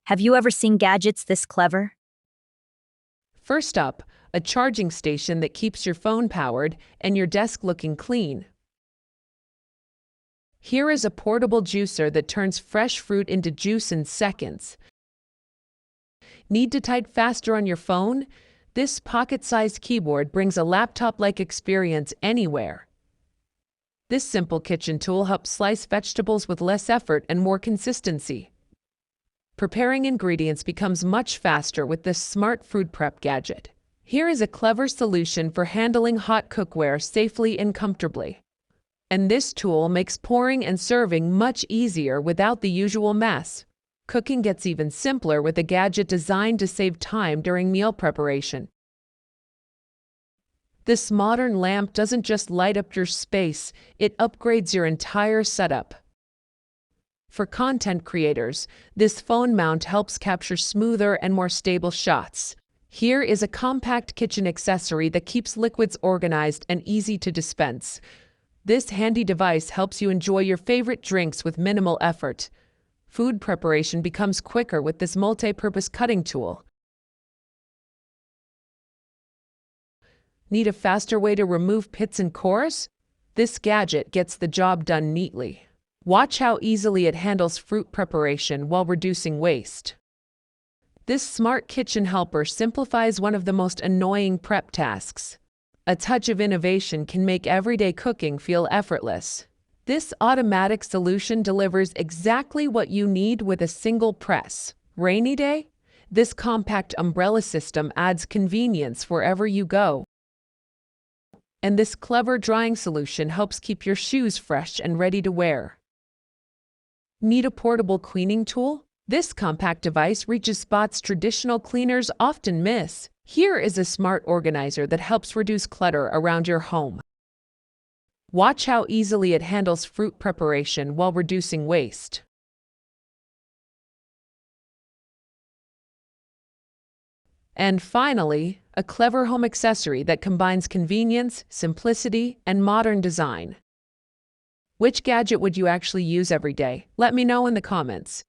Have you ever seen gadgets this clever? First up, a charging station that keeps your phone powered and your desk looking clean. Here is a portable juicer that turns fresh fruit into juice in seconds. Need to type faster on your phone? This pocket-sized keyboard brings a laptop-like experience anywhere. This simple kitchen tool helps slice vegetables with less effort and more consistency. Preparing ingredients becomes much faster with this smart food prep gadget. Here is a clever solution for handling hot cookware safely and comfortably. And this tool makes pouring and serving much easier without the usual mess. Cooking gets even simpler with a gadget designed to save time during meal preparation. This modern lamp doesn't just light up your space, it upgrades your entire setup. For content creators, this phone mount helps capture smoother and more stable shots. Here is a compact kitchen accessory that keeps liquids organized and easy to dispense. This handy device helps you enjoy your favorite drinks with minimal effort. Food preparation becomes quicker with this multi-purpose cutting tool. Need a faster way to remove pits and cores? This gadget gets the job done neatly. Watch how easily it handles fruit preparation while reducing waste. This smart kitchen helper simplifies one of the most annoying prep tasks. A touch of innovation can make everyday cooking feel effortless. This automatic solution delivers exactly what you need with a single press. Rainy day? This compact umbrella system adds convenience wherever you go. And this clever drying solution helps keep your shoes fresh and ready to wear. Need a portable cleaning tool? This compact device reaches spots traditional cleaners often miss. Here is a smart organizer that helps reduce clutter around your home. Watch how easily it handles fruit preparation while reducing waste. And finally, a clever home accessory that combines convenience, simplicity, and modern design. Which gadget would you actually use every day? Let me know in the comments.